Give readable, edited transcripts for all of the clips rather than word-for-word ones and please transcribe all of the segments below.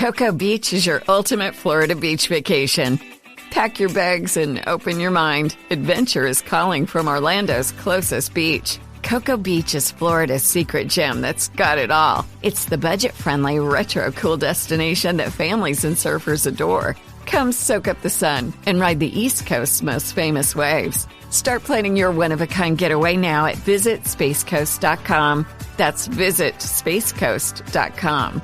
Cocoa Beach is your ultimate Florida beach vacation. Pack your bags and open your mind. Adventure is calling from Orlando's closest beach. Cocoa Beach is Florida's secret gem that's got it all. It's the budget-friendly, retro-cool destination that families and surfers adore. Come soak up the sun and ride the East Coast's most famous waves. Start planning your one-of-a-kind getaway now at visitspacecoast.com. That's visitspacecoast.com.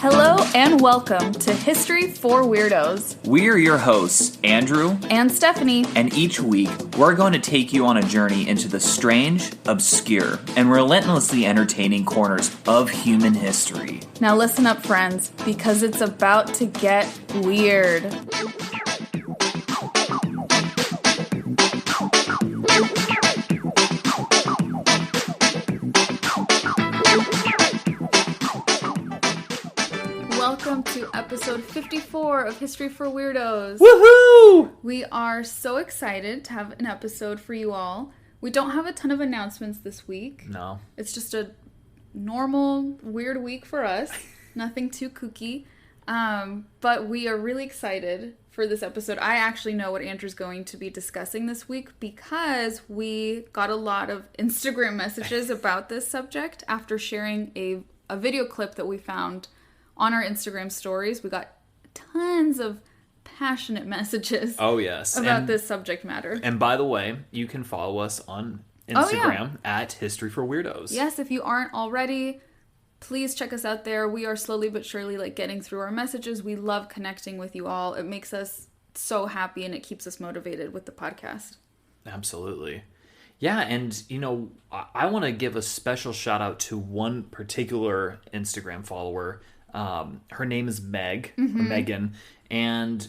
Hello and welcome to History for Weirdos. We're your hosts, Andrew and Stephanie. And each week, we're going to take you on a journey into the strange, obscure, and relentlessly entertaining corners of human history. Now listen up, friends, because it's about to get weird. Welcome to episode 54 of History for Weirdos. Woohoo! We are so excited to have an episode for you all. We don't have a ton of announcements this week. No. It's just a normal, weird week for us. Nothing too kooky. But we are really excited for this episode. I actually know what Andrew's going to be discussing this week because we got a lot of Instagram messages about this subject after sharing a video clip that we found on our Instagram stories. We got tons of passionate messages about this subject matter. And by the way, you can follow us on Instagram at History for Weirdos. Yes, if you aren't already, please check us out there. We are slowly but surely getting through our messages. We love connecting with you all. It makes us so happy and it keeps us motivated with the podcast. Absolutely. Yeah, and I want to give a special shout out to one particular Instagram follower. Her name is Meg, or Megan, and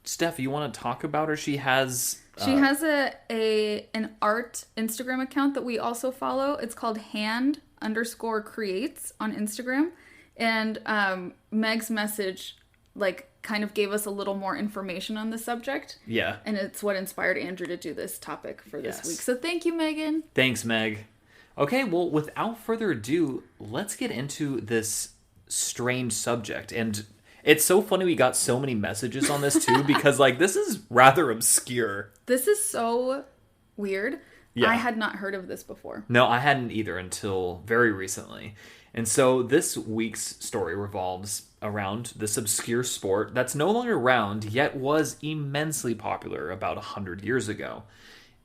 Steph, you want to talk about her? She has an art Instagram account that we also follow. It's called hand_creates on Instagram, and Meg's message kind of gave us a little more information on the subject. Yeah, and it's what inspired Andrew to do this topic for this week. So thank you, Megan. Thanks, Meg. Okay, well, without further ado, let's get into this strange subject. And it's so funny we got so many messages on this too, because this is rather obscure. This is so weird. Yeah. I had not heard of this before. No, I hadn't either until very recently. And so this week's story revolves around this obscure sport that's no longer around, yet was immensely popular about 100 years ago.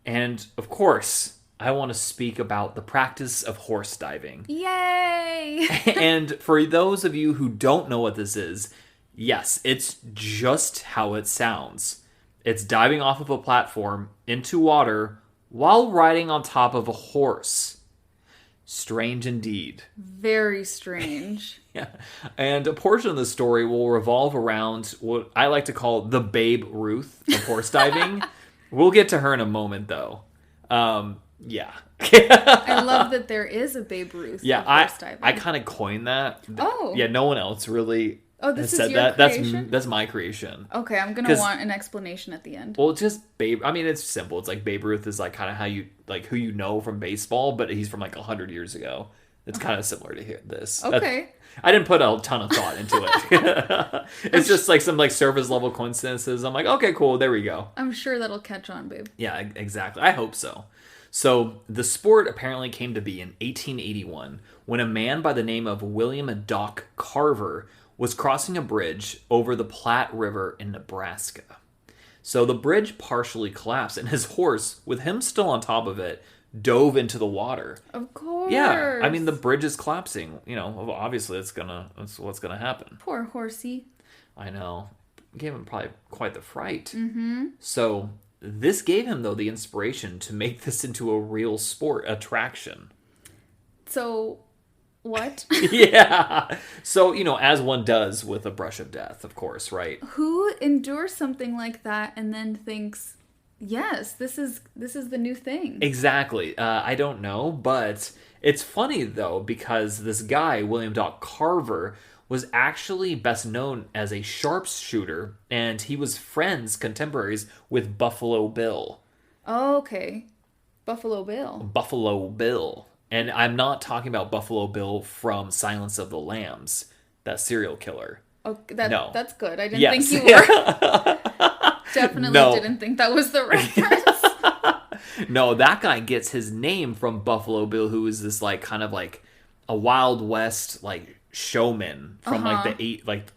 And of course, I want to speak about the practice of horse diving. Yay! And for those of you who don't know what this is, yes, it's just how it sounds. It's diving off of a platform into water while riding on top of a horse. Strange indeed. Very strange. Yeah. And a portion of the story will revolve around what I like to call the Babe Ruth of horse diving. We'll get to her in a moment, though. Yeah. I love that there is a Babe Ruth. Yeah, I kind of coined that. Oh. Yeah, no one else really this has said is your that. creation? That's my creation. Okay, I'm going to want an explanation at the end. Well, it's just Babe. I mean, it's simple. It's Babe Ruth is kind of how you, who you know from baseball, but he's from 100 years ago. It's kind of similar to this. Okay. I didn't put a ton of thought into it. It's just some surface level coincidences. I'm okay, cool. There we go. I'm sure that'll catch on, babe. Yeah, exactly. I hope so. So the sport apparently came to be in 1881 when a man by the name of William Doc Carver was crossing a bridge over the Platte River in Nebraska. So the bridge partially collapsed and his horse, with him still on top of it, dove into the water. Of course. Yeah, I mean the bridge is collapsing. Obviously that's what's gonna happen. Poor horsey. I know. Gave him probably quite the fright. Mm-hmm. So this gave him, though, the inspiration to make this into a real sport attraction. So, what? Yeah. So, as one does with a brush of death, of course, right? Who endures something like that and then thinks, yes, this is the new thing? Exactly. I don't know, but it's funny, though, because this guy, William Doc Carver, was actually best known as a sharpshooter, and he was contemporaries with Buffalo Bill. Oh, okay. Buffalo Bill. Buffalo Bill. And I'm not talking about Buffalo Bill from Silence of the Lambs, that serial killer. Oh, No. That's good. I didn't Yes. think you were. Definitely didn't think that was the reference. No, that guy gets his name from Buffalo Bill, who is this like kind of like a Wild West like showman from like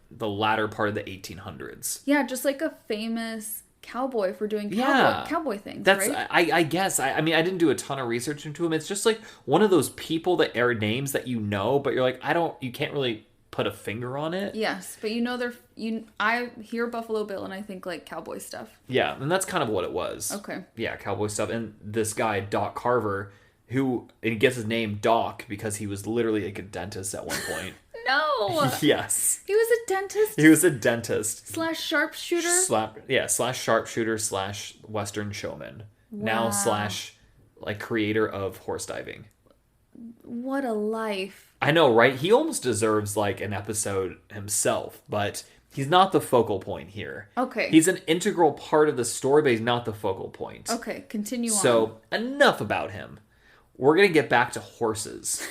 the latter part of the 1800s. Yeah, just like a famous cowboy for doing cowboy things. That's right? I guess. I mean, I didn't do a ton of research into him. It's just like one of those people that air names that you know, but you're like, you can't really put a finger on it. Yes, but you know I hear Buffalo Bill and I think like cowboy stuff. Yeah, and that's kind of what it was. Okay. Yeah, cowboy stuff. And this guy, Doc Carver, and he gets his name Doc because he was literally like a dentist at one point. No. Yes. He was a dentist? He was a dentist. / sharpshooter? / sharpshooter / Western showman. Wow. Now / like creator of horse diving. What a life. I know, right? He almost deserves like an episode himself, but he's not the focal point here. Okay. He's an integral part of the story, but he's not the focal point. Okay, continue on. So, enough about him. We're going to get back to horses.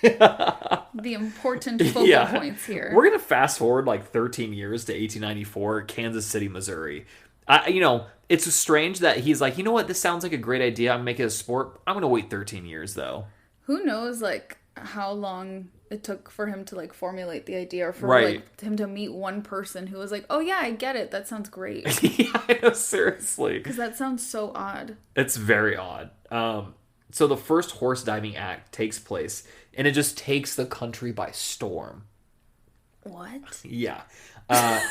The important focal points here. We're going to fast forward like 13 years to 1894, Kansas City, Missouri. It's strange that he's like, you know what? This sounds like a great idea. I'm making it a sport. I'm going to wait 13 years, though. Who knows, like, how long it took for him to, like, formulate the idea or for, like, him to meet one person who was like, oh, yeah, I get it. That sounds great. Yeah, I know, seriously. Because that sounds so odd. It's very odd. So the first horse diving act takes place, and it just takes the country by storm. What? Yeah.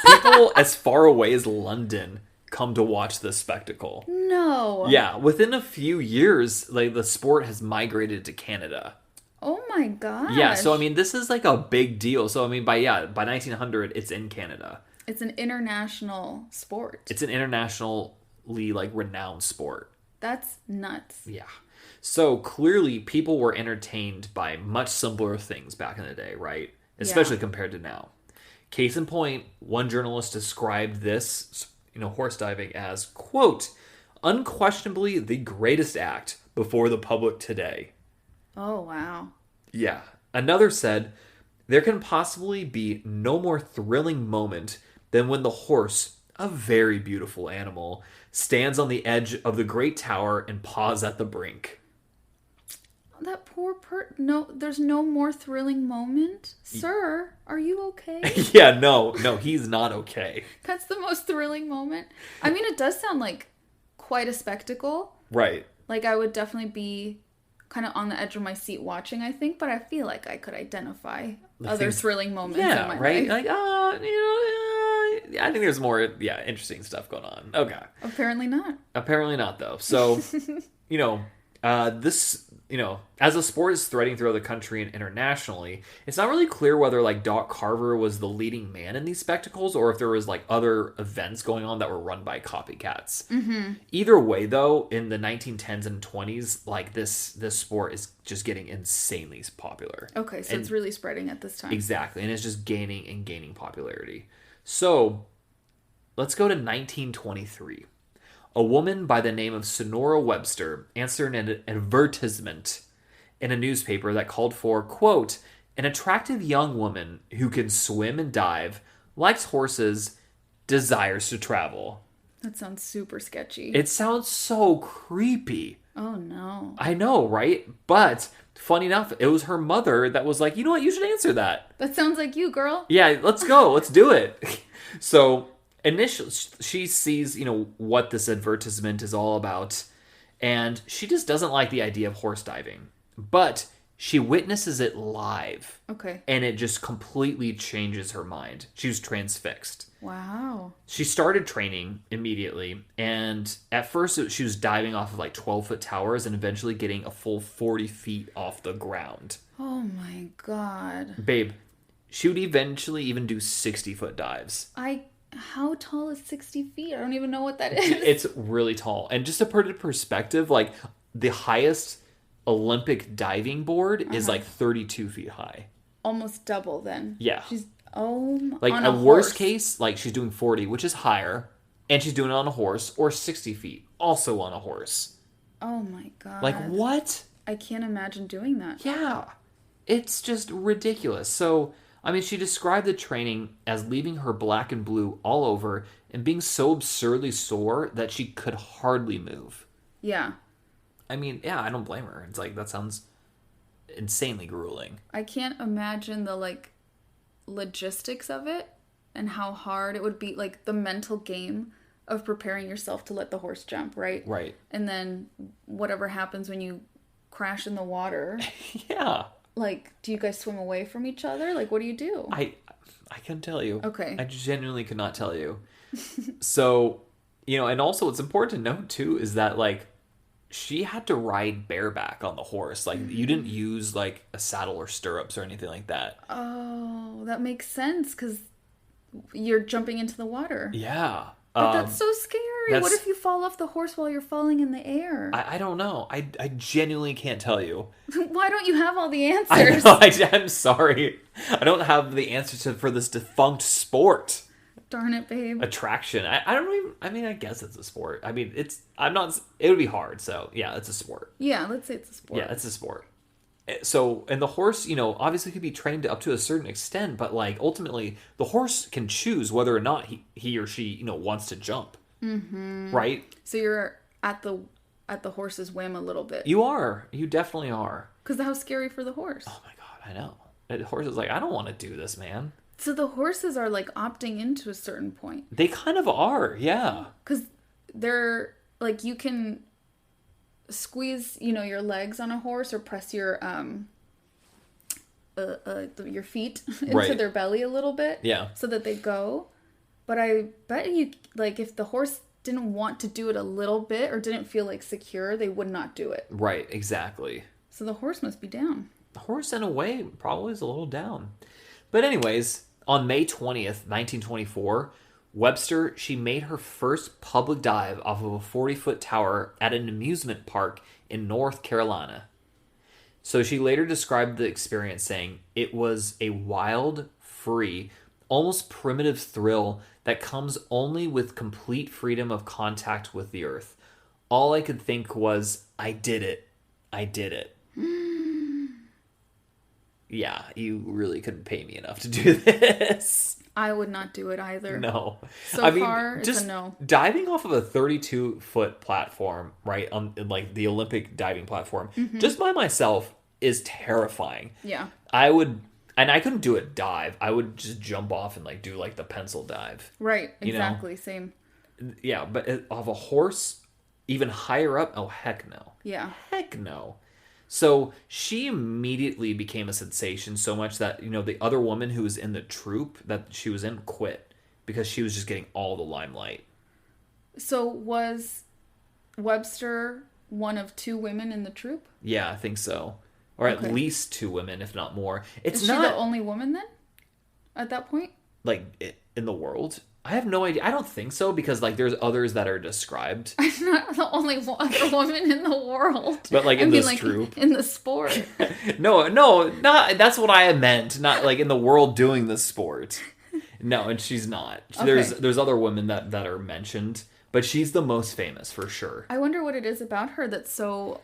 People as far away as London come to watch this spectacle. No. Yeah, within a few years, like the sport has migrated to Canada. Oh my gosh. Yeah, so I mean, this is like a big deal. So I mean, by 1900, it's in Canada. It's an international sport. It's an internationally like renowned sport. That's nuts. Yeah. So clearly, people were entertained by much simpler things back in the day, right? Especially compared to now. Case in point, one journalist described this, horse diving as, quote, unquestionably the greatest act before the public today. Oh, wow. Yeah. Another said, there can possibly be no more thrilling moment than when the horse, a very beautiful animal, stands on the edge of the great tower and paws at the brink. That poor no, there's no more thrilling moment? Sir, are you okay? Yeah, no, he's not okay. That's the most thrilling moment. I mean, it does sound like quite a spectacle. Right. Like, I would definitely be kind of on the edge of my seat watching, I think, but I feel like I could identify other thrilling moments in my life. Like, I think there's more, interesting stuff going on. Okay. Apparently not. Apparently not, though. So, this, as the sport is spreading throughout the country and internationally, it's not really clear whether, like, Doc Carver was the leading man in these spectacles or if there was, like, other events going on that were run by copycats. Mm-hmm. Either way, though, in the 1910s and 20s, like, this sport is just getting insanely popular. Okay, so it's really spreading at this time. Exactly, and it's just gaining and gaining popularity. So, let's go to 1923. A woman by the name of Sonora Webster answered an advertisement in a newspaper that called for, quote, an attractive young woman who can swim and dive, likes horses, desires to travel. That sounds super sketchy. It sounds so creepy. Oh, no. I know, right? But, funny enough, it was her mother that was like, you know what, you should answer that. That sounds like you, girl. Yeah, let's go. Let's do it. So, initially, she sees, what this advertisement is all about, and she just doesn't like the idea of horse diving. But she witnesses it live. Okay. And it just completely changes her mind. She was transfixed. Wow. She started training immediately, and at first she was diving off of like 12-foot towers and eventually getting a full 40 feet off the ground. Oh my God. Babe, she would eventually even do 60-foot dives. How tall is 60 feet? I don't even know what that is. It's really tall. And just to put it in perspective, like the highest Olympic diving board is like 32 feet high. Almost double then. Yeah. She's, like on a horse. Worst case, like she's doing 40, which is higher. And she's doing it on a horse, or 60 feet, also on a horse. Oh my God. Like what? I can't imagine doing that. Yeah. It's just ridiculous. So, I mean, she described the training as leaving her black and blue all over and being so absurdly sore that she could hardly move. Yeah. I mean, yeah, I don't blame her. It's like, that sounds insanely grueling. I can't imagine the, like, logistics of it and how hard it would be, like, the mental game of preparing yourself to let the horse jump, right? Right. And then whatever happens when you crash in the water. Yeah. Like, do you guys swim away from each other? Like, what do you do? I couldn't tell you. Okay. I genuinely could not tell you. So, you know, and also what's important to note too is that, like, she had to ride bareback on the horse. Like, you didn't use, like, a saddle or stirrups or anything like that. Oh, that makes sense because you're jumping into the water. Yeah. But that's so scary. What if you fall off the horse while you're falling in the air? I don't know. I genuinely can't tell you. Why don't you have all the answers? I know. I'm sorry. I don't have the answer for this defunct sport. Darn it, babe. Attraction. I don't even, I mean, I guess it's a sport. I mean, it would be hard. So yeah, it's a sport. Yeah, let's say it's a sport. Yeah, it's a sport. So, and the horse, you know, obviously could be trained up to a certain extent, but, like, ultimately the horse can choose whether or not he or she, you know, wants to jump. Mm-hmm. Right? So you're at the horse's whim a little bit. You are. You definitely are. Because how scary for the horse. Oh my God, I know. The horse is like, I don't want to do this, man. So the horses are, like, opting into a certain point. They kind of are, yeah. Because they're, like, you can squeeze, you know, your legs on a horse or press your feet into their belly a little bit. Yeah. So that they go. But I bet you, like, if the horse didn't want to do it a little bit or didn't feel, like, secure, they would not do it. Right, exactly. So the horse must be down. The horse, in a way, probably is a little down. But anyways, on May 20th, 1924, Webster, she made her first public dive off of a 40-foot tower at an amusement park in North Carolina. So she later described the experience saying, "It was a wild, free, almost primitive thrill that comes only with complete freedom of contact with the earth. All I could think was, I did it. I did it." Yeah, you really couldn't pay me enough to do this. I would not do it either. No. So far, it's a no. Diving off of a 32-foot platform, right, on like the Olympic diving platform, just by myself is terrifying. Yeah. I couldn't do a dive. I would just jump off and, like, do, like, the pencil dive. Right, You exactly, know? same. Yeah, but of a horse, even higher up, oh, heck no. Yeah. Heck no. So she immediately became a sensation so much that, you know, the other woman who was in the troupe that she was in quit because she was just getting all the limelight. So was Webster one of two women in the troupe? Yeah, I think so. Or at least two women, if not more. Is she the only woman then? At that point? Like, in the world? I have no idea. I don't think so, because, like, there's others that are described. I'm not the only other woman in the world. But, like, in this troupe. In the sport. No, not. That's what I meant. Not, like, in the world doing the sport. No, and she's not. Okay. There's other women that are mentioned, but she's the most famous for sure. I wonder what it is about her that's so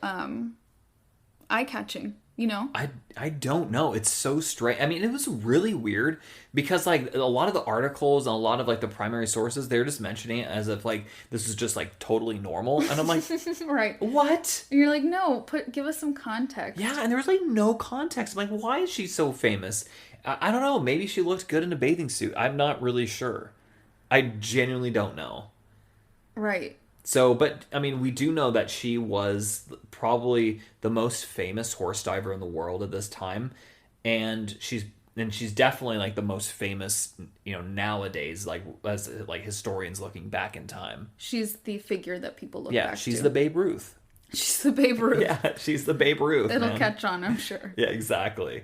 eye-catching. You know? I don't know. It's so strange. I mean, it was really weird because, like, a lot of the articles and a lot of, like, the primary sources, they're just mentioning it as if, like, this is just, like, totally normal. And I'm like, right. What? And you're like, no, give us some context. Yeah, and there was, like, no context. I'm like, why is she so famous? I don't know. Maybe she looked good in a bathing suit. I'm not really sure. I genuinely don't know. Right. So, but, I mean, we do know that she was probably the most famous horse diver in the world at this time. And she's definitely, like, the most famous, you know, nowadays, like, as, like, historians looking back in time. She's the figure that people look back to. Yeah, she's the Babe Ruth. She's the Babe Ruth. Yeah, she's the Babe Ruth. It'll catch on, I'm sure. Yeah, exactly.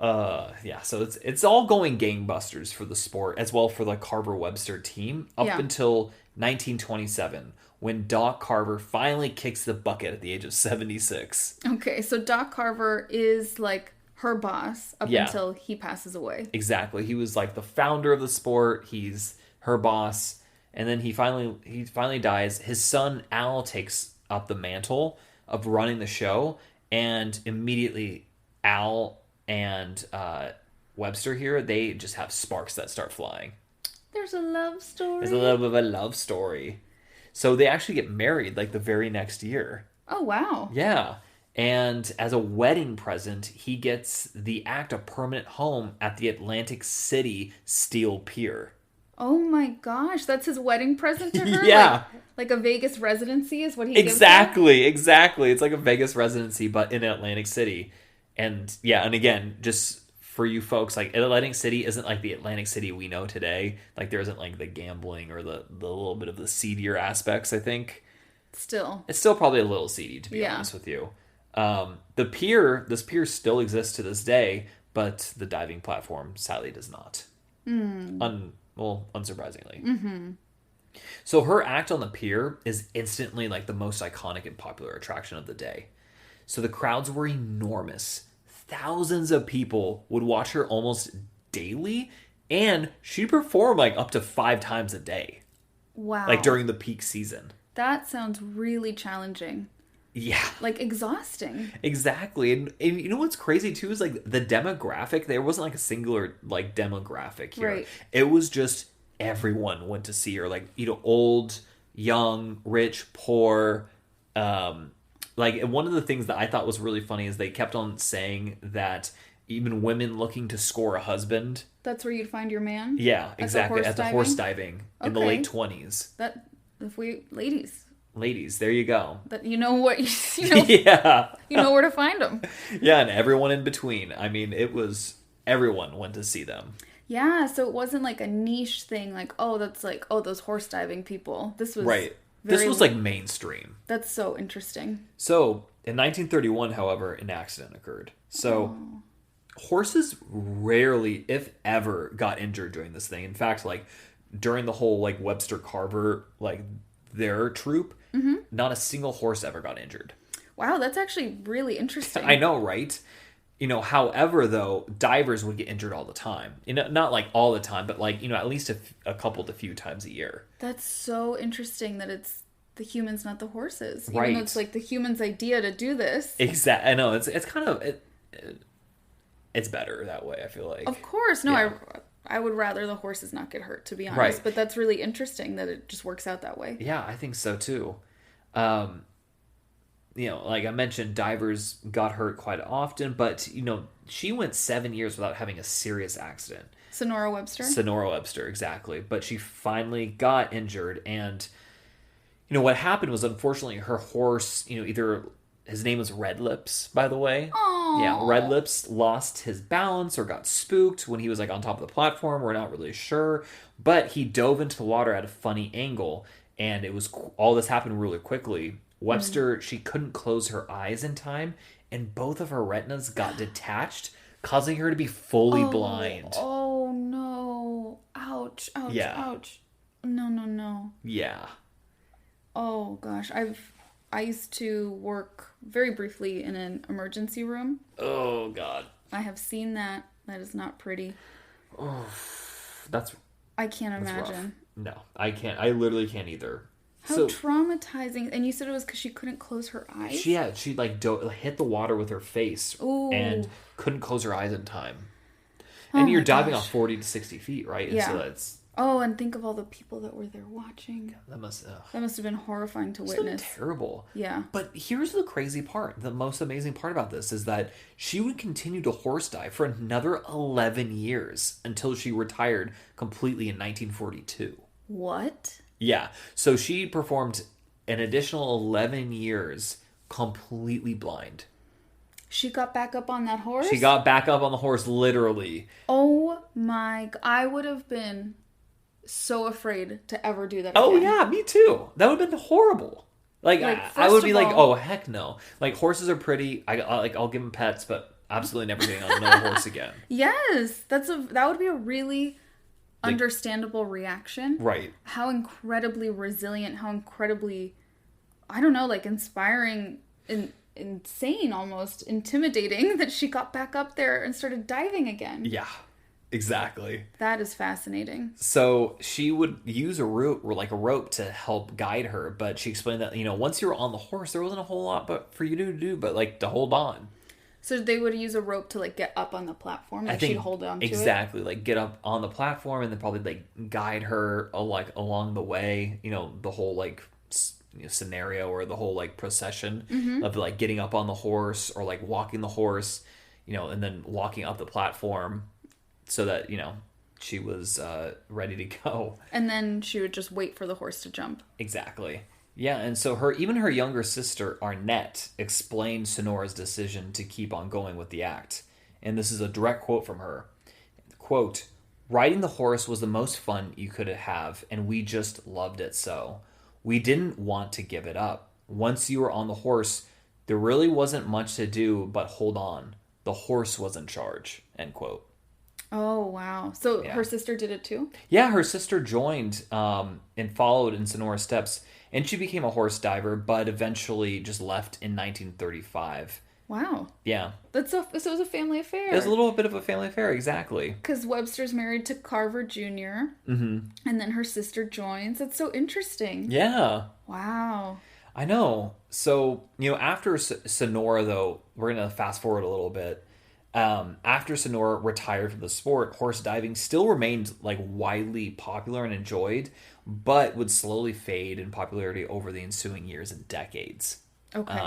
Yeah, so it's all going gangbusters for the sport, as well for the Carver-Webster team, up until 1927, when Doc Carver finally kicks the bucket at the age of 76. Okay, so Doc Carver is, like, her boss up until he passes away. Exactly. He was, like, the founder of the sport. He's her boss. And then he finally dies. His son, Al, takes up the mantle of running the show. And immediately Al and Webster here, they just have sparks that start flying. There's a love story. There's a little bit of a love story. So they actually get married like the very next year. Oh, wow. Yeah. And as a wedding present, he gets the act of permanent home at the Atlantic City Steel Pier. Oh my gosh, that's his wedding present to her? Yeah. Like a Vegas residency is what he gives her? Exactly. It's like a Vegas residency, but in Atlantic City. And yeah, and again, just for you folks, like Atlantic City isn't like the Atlantic City we know today. Like there isn't like the gambling or the little bit of the seedier aspects, I think. Still. It's still probably a little seedy, to be honest with you. This pier still exists to this day, but the diving platform sadly does not. Unsurprisingly. Mm-hmm. So her act on the pier is instantly like the most iconic and popular attraction of the day. So the crowds were enormous. Thousands of people would watch her almost daily, and she'd perform like up to 5 times a day. Wow. Like during the peak season. That sounds really challenging. Yeah. Like exhausting. Exactly. And you know what's crazy too is like the demographic, there wasn't like a singular like demographic here. Right. It was just everyone went to see her. Like, you know, old, young, rich, poor. Like one of the things that I thought was really funny is they kept on saying that even women looking to score a husband. That's where you'd find your man? Yeah, exactly. At the horse diving in the late 20s. Ladies, there you go. That you know what you know. Yeah. You know where to find them. Yeah, and everyone in between. I mean, it was everyone went to see them. Yeah, so it wasn't like a niche thing like, oh, that's like, oh, those horse diving people. This was right. This was like mainstream. That's so interesting. So, in 1931, however, an accident occurred. So, horses rarely, if ever, got injured during this thing. In fact, like during the whole like Webster Carver, like their troop, not a single horse ever got injured. Wow, that's actually really interesting. I know, right? You know, however, though, divers would get injured all the time. You know, not like all the time, but like, you know, at least a couple to few times a year. That's so interesting that it's the humans, not the horses. Right. Even though it's like the humans' idea to do this. Exactly. I know. It's kind of... it's better that way, I feel like. Of course. No, yeah. I would rather the horses not get hurt, to be honest. Right. But that's really interesting that it just works out that way. Yeah, I think so, too. You know, like I mentioned, divers got hurt quite often, but, you know, she went 7 years without having a serious accident. Sonora Webster? Sonora Webster, exactly. But she finally got injured, and, you know, what happened was, unfortunately, her horse, you know, either... His name was Red Lips, by the way. Aww. Yeah, Red Lips lost his balance or got spooked when he was, like, on top of the platform. We're not really sure. But he dove into the water at a funny angle, and it was... All this happened really quickly. Webster, she couldn't close her eyes in time, and both of her retinas got detached, causing her to be fully blind. Oh, no. Ouch, ouch, ouch. No. Yeah. Oh, gosh. I used to work very briefly in an emergency room. Oh, God. I have seen that. That is not pretty. Oh, I can't imagine. Rough. No, I can't. I literally can't either. How traumatizing. And you said it was because she couldn't close her eyes? She like hit the water with her face. Ooh. And couldn't close her eyes in time. And you're diving off 40 to 60 feet, right? And yeah. so that's... Oh, and think of all the people that were there watching. That must have been horrifying to witness. Terrible. Yeah. But here's the crazy part. The most amazing part about this is that she would continue to horse dive for another 11 years until she retired completely in 1942. What? Yeah. So she performed an additional 11 years completely blind. She got back up on that horse? She got back up on the horse, literally. Oh my... I would have been... so afraid to ever do that again. Oh yeah, me too. That would have been horrible. Like I would be like, oh heck no. Like horses are pretty. I'll give them pets, but absolutely never getting on another horse again. Yes, that would be a really understandable reaction. Right. How incredibly resilient. How incredibly, I don't know, like inspiring and insane, almost intimidating that she got back up there and started diving again. Yeah. Exactly. That is fascinating. So she would use a rope to help guide her, but she explained that, once you were on the horse, there wasn't a whole lot for you to do, but like to hold on. So they would use a rope to like get up on the platform, and she'd hold on to it? Exactly, like get up on the platform and then probably like guide her like along the way, the whole like scenario or the whole like procession of like getting up on the horse or like walking the horse, and then walking up the platform so that, she was ready to go. And then she would just wait for the horse to jump. Exactly. Yeah, and so her younger sister, Arnett, explained Sonora's decision to keep on going with the act. And this is a direct quote from her. Quote, "Riding the horse was the most fun you could have, and we just loved it so. We didn't want to give it up. Once you were on the horse, there really wasn't much to do but hold on. The horse was in charge." End quote. Oh, wow. So her sister did it too? Yeah, her sister joined and followed in Sonora's steps. And she became a horse diver, but eventually just left in 1935. Wow. Yeah. So it was a family affair. It was a little bit of a family affair, exactly. Because Webster's married to Carver Jr. Mm-hmm. And then her sister joins. That's so interesting. Yeah. Wow. I know. So, after Sonora, though, we're going to fast forward a little bit. After Sonora retired from the sport, horse diving still remained like widely popular and enjoyed, but would slowly fade in popularity over the ensuing years and decades. Okay.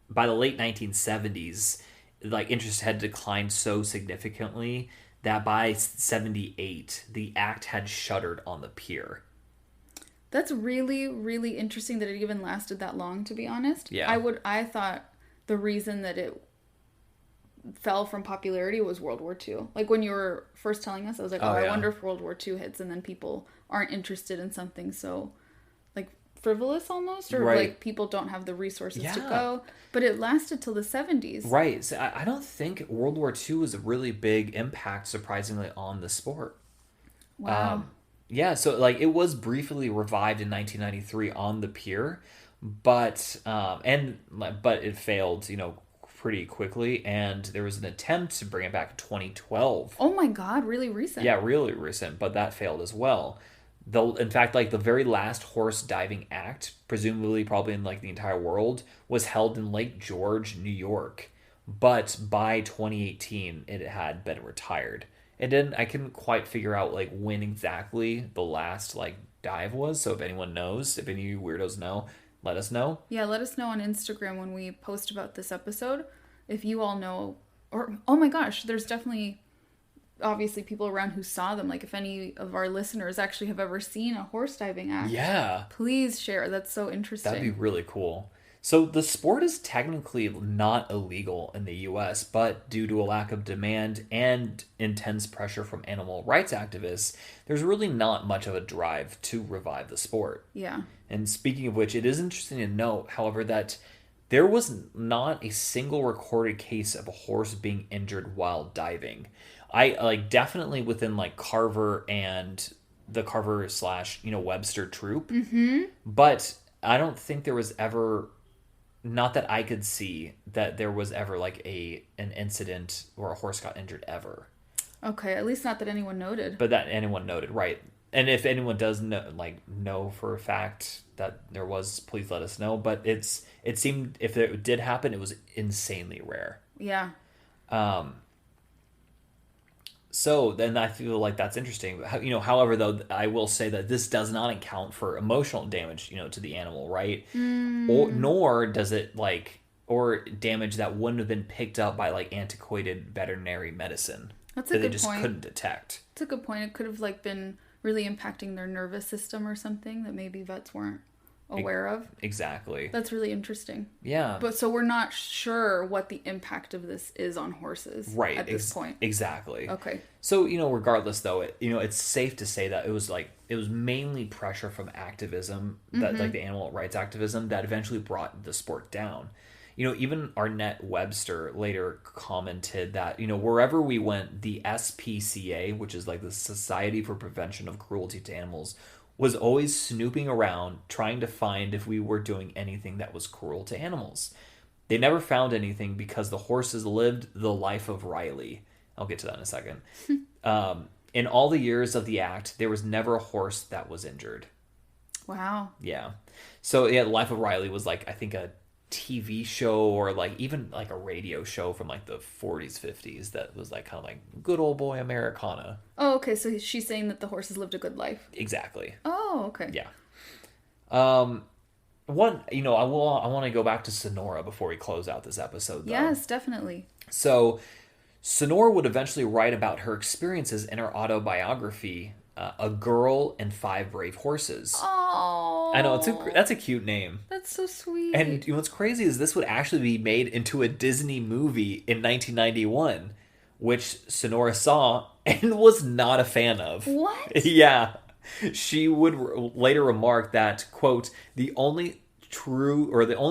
By the late 1970s, like interest had declined so significantly that by 78, the act had shuttered on the pier. That's really, really interesting that it even lasted that long, to be honest. Yeah. I thought the reason that it fell from popularity was World War II. Like when you were first telling us, I was like, I wonder if World War II hits and then people aren't interested in something so like frivolous almost, or like people don't have the resources to go. But it lasted till the 70s. Right. So I don't think World War II was a really big impact, surprisingly, on the sport. Wow. Yeah, so like it was briefly revived in 1993 on the pier, but it failed, pretty quickly, and there was an attempt to bring it back in 2012. Oh my God, really recent. Yeah, really recent, but that failed as well. In fact, like the very last horse diving act, presumably probably in like the entire world, was held in Lake George, New York. But by 2018, it had been retired. I couldn't quite figure out like when exactly the last like dive was. So if anyone knows, if any of you weirdos know, let us know. Yeah, let us know on Instagram when we post about this episode. If you all know, or oh my gosh, there's definitely obviously people around who saw them. Like if any of our listeners actually have ever seen a horse diving act, yeah, please share. That's so interesting. That'd be really cool. So the sport is technically not illegal in the US, but due to a lack of demand and intense pressure from animal rights activists, there's really not much of a drive to revive the sport. Yeah. And speaking of which, it is interesting to note, however, that there was not a single recorded case of a horse being injured while diving. I like definitely within like Carver and the Carver / Webster troop. Mm-hmm. But I don't think there was ever, not that I could see, that there was ever like an incident where a horse got injured ever. Okay, at least not that anyone noted. But that anyone noted, right? And if anyone does know for a fact that there was, please let us know. But it seemed if it did happen, it was insanely rare. Yeah. So then I feel like that's interesting. However, though, I will say that this does not account for emotional damage, to the animal, right? Nor does it or damage that wouldn't have been picked up by like antiquated veterinary medicine. That's a good point. They just couldn't detect. That's a good point. It could have been really impacting their nervous system or something that maybe vets weren't aware of. Exactly. That's really interesting. Yeah. But so we're not sure what the impact of this is on horses at this point. Exactly. Okay. So, regardless though, it's safe to say that it was mainly pressure from activism, that like the animal rights activism, that eventually brought the sport down. Even Arnett Webster later commented that, wherever we went, the SPCA, which is like the Society for Prevention of Cruelty to Animals, was always snooping around trying to find if we were doing anything that was cruel to animals. They never found anything because the horses lived the life of Riley. I'll get to that in a second. In all the years of the act, there was never a horse that was injured. Wow. Yeah. So yeah, Life of Riley was like, I think, a TV show or like even like a radio show from like the 40s, 50s that was like kind of like good old boy Americana. Oh, okay. So she's saying that the horses lived a good life. Exactly. Oh, okay. Yeah. I want to go back to Sonora before we close out this episode, though. Yes, definitely. So Sonora would eventually write about her experiences in her autobiography, A Girl and Five Brave Horses. Oh. I know, that's a cute name. That's so sweet. And what's crazy is this would actually be made into a Disney movie in 1991, which Sonora saw and was not a fan of. What? Yeah. She would later remark that, quote, the only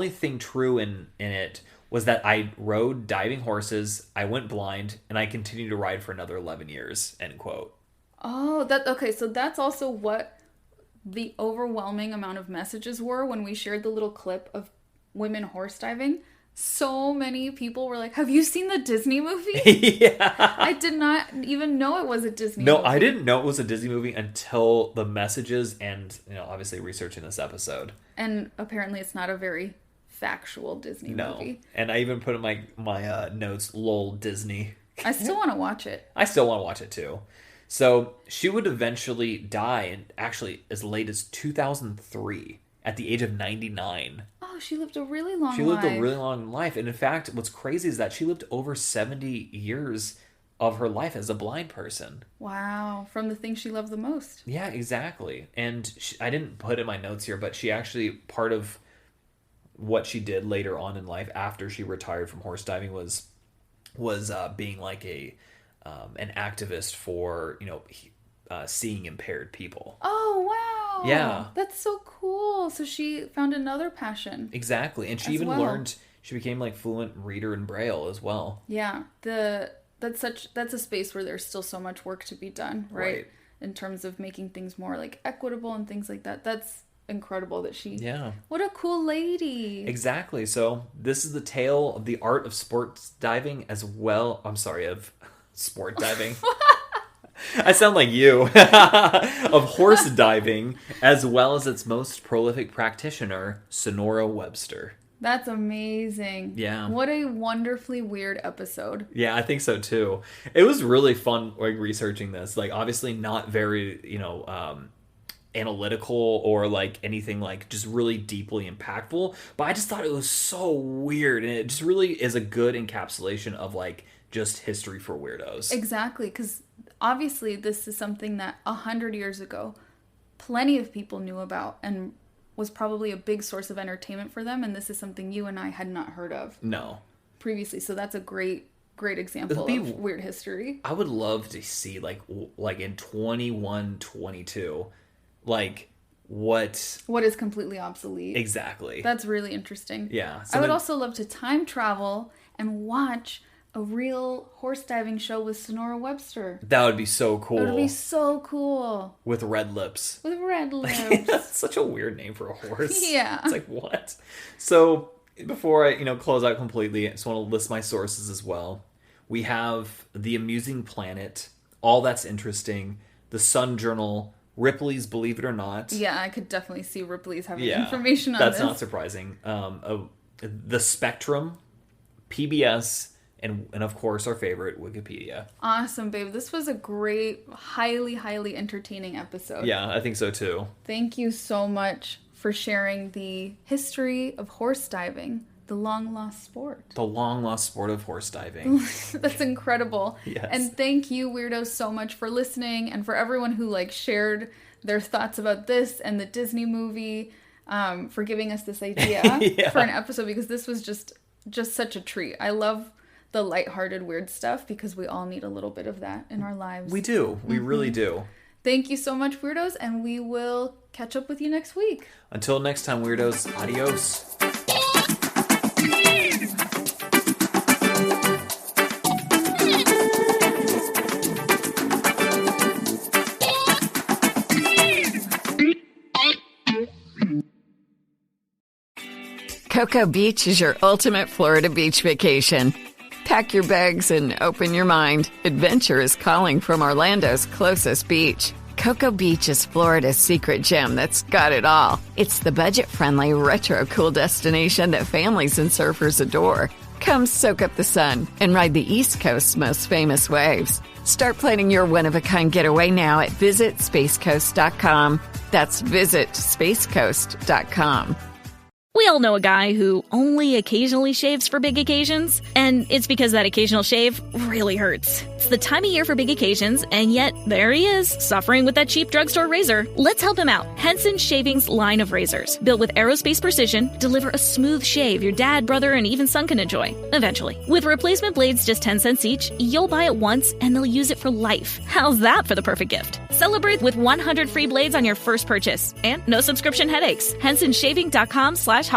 thing true in it was that I rode diving horses, I went blind, and I continued to ride for another 11 years, end quote. Oh, okay. So that's also what the overwhelming amount of messages were when we shared the little clip of women horse diving. So many people were like, have you seen the Disney movie? Yeah. I did not even know it was a Disney movie. No, I didn't know it was a Disney movie until the messages and, obviously researching this episode. And apparently it's not a very factual Disney movie. And I even put in my notes, lol, Disney. I still want to watch it. I still want to watch it too. So she would eventually die, and actually as late as 2003 at the age of 99. Oh, she lived a really long life. She lived a really long life. And in fact, what's crazy is that she lived over 70 years of her life as a blind person. Wow. From the thing she loved the most. Yeah, exactly. And I didn't put in my notes here, but she actually, part of what she did later on in life after she retired from horse diving was being like an activist for, seeing impaired people. Oh, wow. Yeah. That's so cool. So she found another passion. Exactly. And she even learned, she became like fluent reader in Braille as well. Yeah. That's a space where there's still so much work to be done, right? In terms of making things more like equitable and things like that. That's incredible that she... Yeah. What a cool lady. Exactly. So this is the tale of the art of sports diving as well. I'm sorry, of sport diving. I sound like you. Of horse diving, as well as its most prolific practitioner, Sonora Webster. That's amazing. Yeah. What a wonderfully weird episode. Yeah, I think so too. It was really fun, like, researching this. Like, obviously not very, analytical or like anything like just really deeply impactful, but I just thought it was so weird, and it just really is a good encapsulation of like just history for weirdos. Exactly, because obviously this is something that 100 years ago plenty of people knew about and was probably a big source of entertainment for them, and this is something you and I had not heard of previously. So that's a great example of weird history. I would love to see like in 2122 like what is completely obsolete. Exactly. That's really interesting. Yeah. I would also love to time travel and watch a real horse diving show with Sonora Webster. That would be so cool. That would be so cool. With red lips. With red lips. That's such a weird name for a horse. Yeah. It's like, what? So before I close out completely, I just want to list my sources as well. We have The Amusing Planet, All That's Interesting, The Sun Journal, Ripley's Believe It or Not. Yeah, I could definitely see Ripley's having information on that's this. Not surprising. The Spectrum, PBS, and of course our favorite, Wikipedia. Awesome, babe. This was a great, highly, highly entertaining episode. Yeah, I think so too. Thank you so much for sharing the history of horse diving. The long-lost sport. The long-lost sport of horse diving. That's incredible. Yes. And thank you, weirdos, so much for listening, and for everyone who shared their thoughts about this and the Disney movie, for giving us this idea for an episode, because this was just such a treat. I love the lighthearted weird stuff because we all need a little bit of that in our lives. We do. We really do. Thank you so much, weirdos, and we will catch up with you next week. Until next time, weirdos. Adios. Cocoa Beach is your ultimate Florida beach vacation. Pack your bags and open your mind. Adventure is calling from Orlando's closest beach. Cocoa Beach is Florida's secret gem that's got it all. It's the budget-friendly, retro-cool destination that families and surfers adore. Come soak up the sun and ride the East Coast's most famous waves. Start planning your one-of-a-kind getaway now at visitspacecoast.com. That's visitspacecoast.com. We all know a guy who only occasionally shaves for big occasions, and it's because that occasional shave really hurts. It's the time of year for big occasions, and yet there he is, suffering with that cheap drugstore razor. Let's help him out. Henson Shaving's line of razors, built with aerospace precision, deliver a smooth shave your dad, brother, and even son can enjoy, eventually. With replacement blades just 10 cents each, you'll buy it once, and they'll use it for life. How's that for the perfect gift? Celebrate with 100 free blades on your first purchase, and no subscription headaches. HensonShaving.com/holiday.